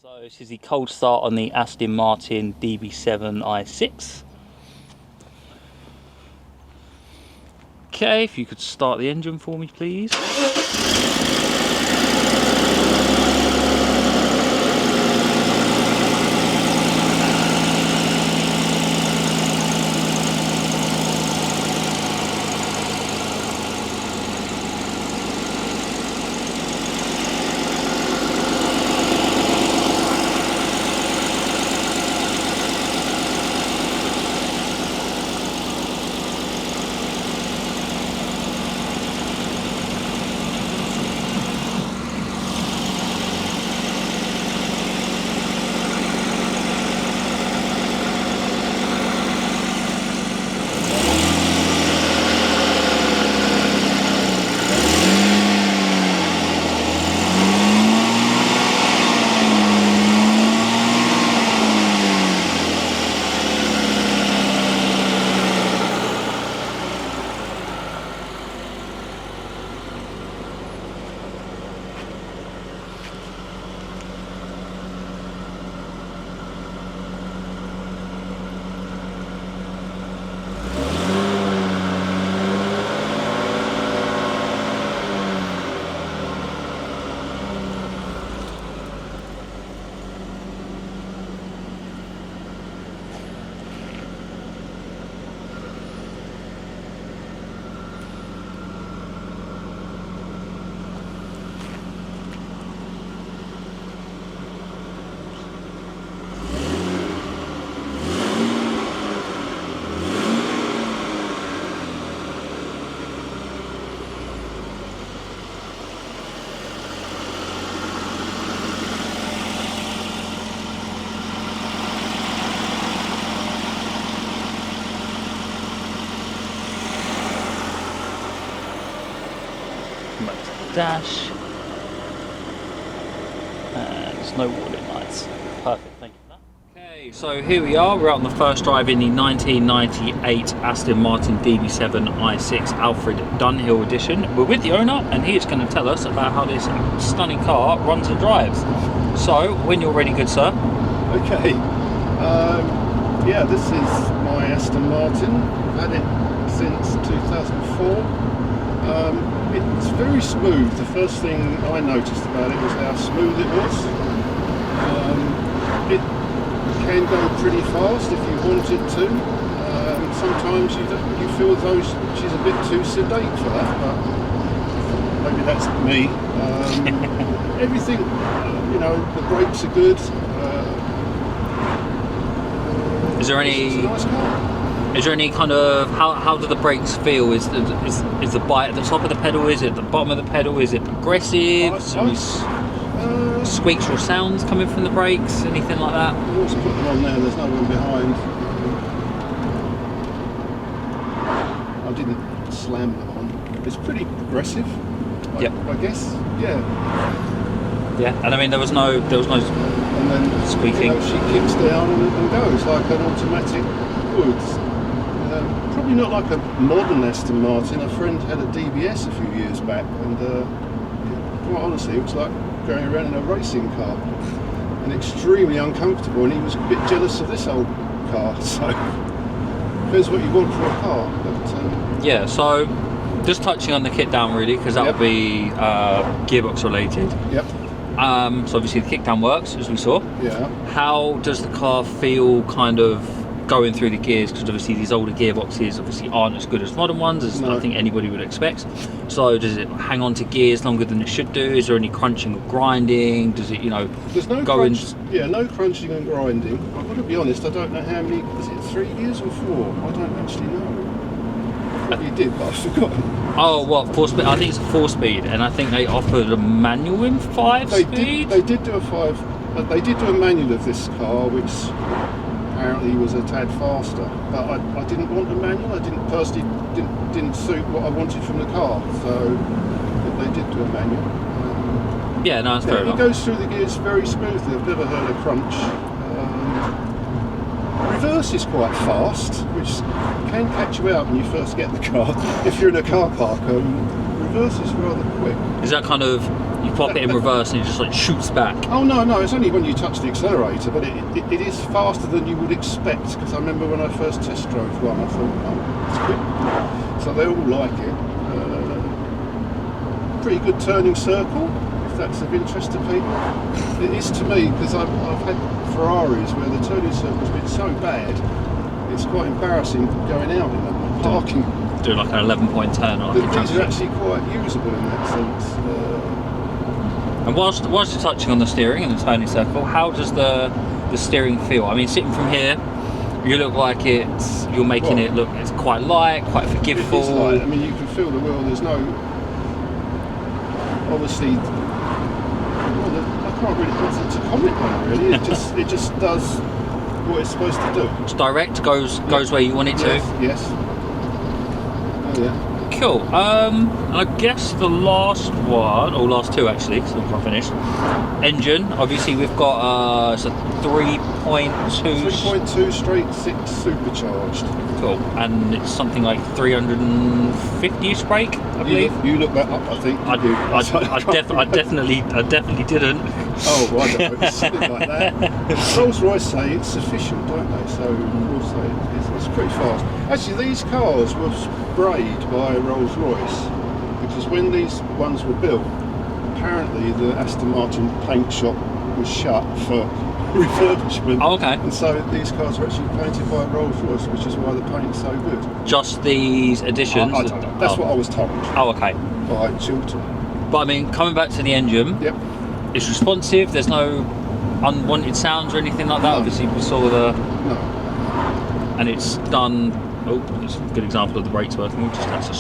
So this is the cold start on the Aston Martin DB7 i6. Okay, if you could start the engine for me, please. Back to the dash. And there's no warning lights. Perfect, thank you for that. Okay, so here we are. We're out on the first drive in the 1998 Aston Martin DB7 i6 Alfred Dunhill edition. We're with the owner and he is going to tell us about how this stunning car runs and drives. So, when you're ready, good sir. Okay. Yeah, this is my Aston Martin. I've had it since 2004. It's very smooth. The first thing I noticed about it was how smooth it was. It can go pretty fast if you want it to. Sometimes you feel as though she's a bit too sedate for that, but maybe that's me. Everything, you know, the brakes are good. Is there any? It's a nice car. Is there any kind of how do the brakes feel? Is the bite at the top of the pedal? Is it at the bottom of the pedal? Is it progressive? Squeaks or sounds coming from the brakes? Anything like that? I'll also put them on there. There's no one behind. I didn't slam them on. It's pretty progressive. I guess. Yeah. Yeah. And I mean there was no and then squeaking. You know, she kicks down and goes like an automatic would. Probably not like a modern Aston Martin. A friend had a DBS a few years back, and quite honestly, it was like going around in a racing car, and extremely uncomfortable. And he was a bit jealous of this old car. So depends what you want for a car. But, yeah. So just touching on the kit down really, because that will be gearbox related. Yep. So obviously the kick down works as we saw. Yeah. How does the car feel kind of going through the gears, because obviously these older gearboxes obviously aren't as good as modern ones, as I think anybody would expect. So does it hang on to gears longer than it should do? Is there any crunching or grinding? Does it, you know, there's no no crunching and grinding. I've got to be honest, I don't know how many, is it 3 years or 4? I don't actually know. Probably did, but I've forgotten. Oh, what, 4-speed? I think it's a 4-speed, and I think they offered a manual in 5-speed? They did do a 5, they did do a manual of this car, which apparently was a tad faster, but I didn't want a manual. I didn't suit what I wanted from the car, so they did do a manual. Yeah, no, that's fair enough. It goes through the gears very smoothly. I've never heard a crunch. Reverse is quite fast, which can catch you out when you first get the car. If you're in a car park, reverse is rather quick. Is that kind of, you pop it in reverse and it just like shoots back? Oh no, it's only when you touch the accelerator, but it is faster than you would expect, because I remember when I first test drove one, I thought, oh, it's quick. So they all like it. Pretty good turning circle, if that's of interest to people. It is to me, because I've had Ferraris where the turning circle's been so bad, it's quite embarrassing going out in them, parking. Do like an 11-point turn or like a These are actually quite usable in that sense. And whilst you're touching on the steering and the turning circle, how does the steering feel? I mean, sitting from here, you look like you're making it look, it's quite light, quite forgiveful. It's light. I mean, you can feel the wheel. There's no, obviously, I can't really put it to comment on it really. It just does what it's supposed to do. It's direct, goes where you want it to. Yes. Oh yeah. Cool. I guess the last one, or last two actually, because I'm quite finished. Engine. Obviously, we've got it's a 3.2 straight 6 supercharged. Cool. And it's something like 350ish brake, I believe. You look that up, I think. I definitely didn't. Oh, well, I don't know. It's something like that. Rolls-Royce say it's sufficient, don't they? So we'll say it's pretty fast. Actually, these cars were sprayed by Rolls-Royce, because when these ones were built, apparently the Aston Martin paint shop was shut for refurbishment. Oh, okay. And so these cars are actually painted by Rolls-Royce, which is why the paint's so good. Just these additions? I don't know. That's what I was told. Oh, okay. By Chilton. But I mean, coming back to the engine, yep. It's responsive, there's no unwanted sounds or anything like that. No. Obviously we saw the... No. And it's done... Oh, that's a good example of the brakes working. We'll just have to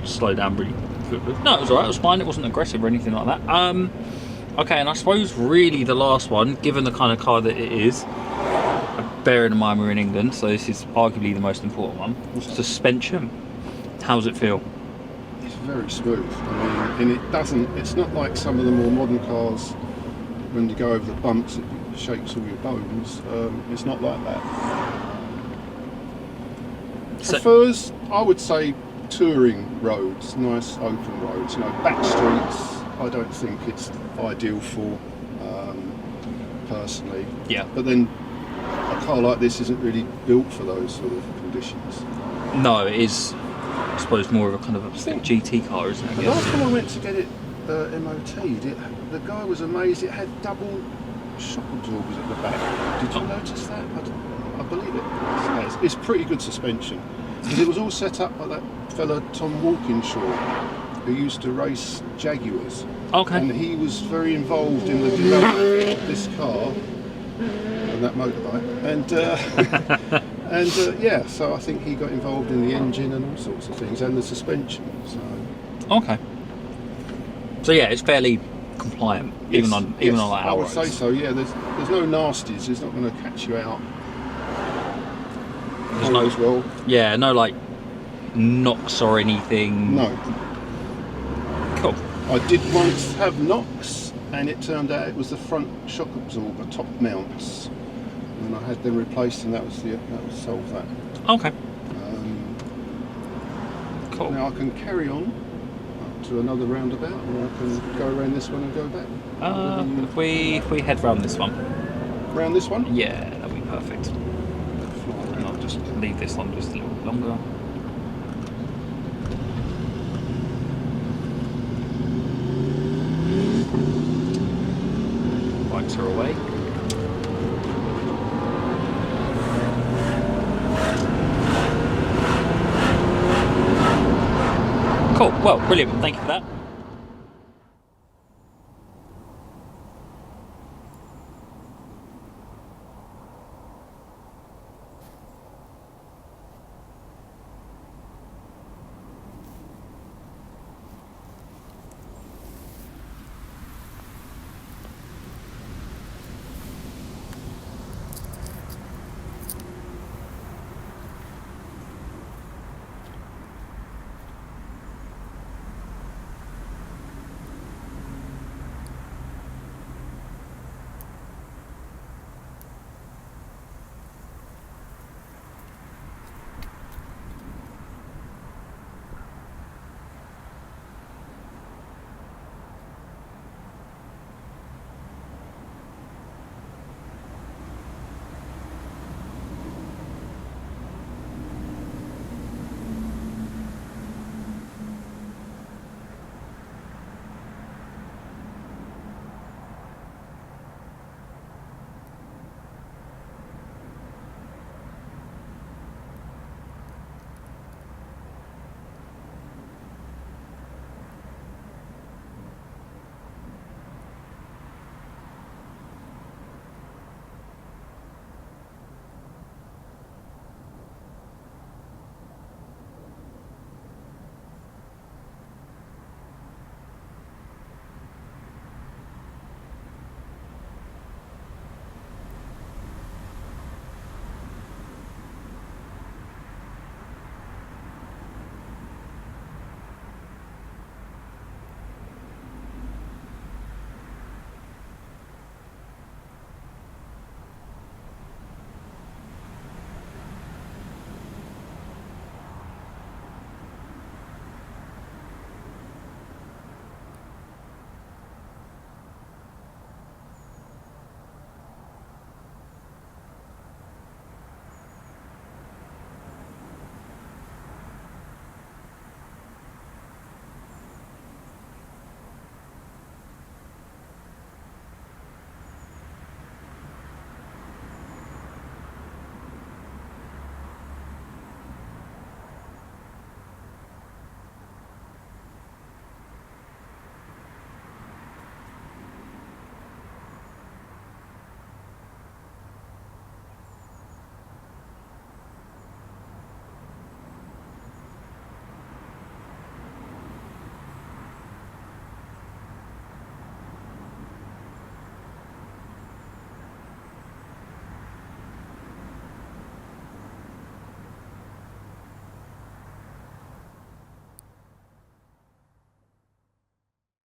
slow down really quickly. No, it was alright, it was fine, it wasn't aggressive or anything like that. Okay, and I suppose really the last one, given the kind of car that it is, bearing in mind we're in England, so this is arguably the most important one. Suspension. How does it feel? It's very smooth. I mean, and it's not like some of the more modern cars, when you go over the bumps, it shakes all your bones. It's not like that. Prefers, I would say, touring roads, nice open roads. Back streets, I don't think it's ideal for, personally. Yeah. But then a car like this isn't really built for those sort of conditions. No, it is, I suppose, more of a kind of a GT car, isn't it? The last time I went to get it MOT'd, the guy was amazed it had double shock absorbers at the back. Did you notice that? I believe it. It's pretty good suspension. Because it was all set up by that fella Tom Walkinshaw, who used to race Jaguars. Okay. And he was very involved in the development of this car and that motorbike. And yeah, so I think he got involved in the engine and all sorts of things, and the suspension. So. Okay. So yeah, it's fairly compliant, even on like I our would roads. say so. Yeah, there's no nasties. It's not going to catch you out. There's no, well. Yeah, no like knocks or anything. No. Cool. I did once have knocks, and it turned out it was the front shock absorber top mounts, and I had them replaced, and that would solve that. Okay. Cool. Now I can carry on up to another roundabout, or I can go around this one and go back. If we head round this one. Round this one? Yeah, that'll be perfect. And I'll just leave this on just a little longer. Bikes are away. Cool, well, brilliant, thank you for that.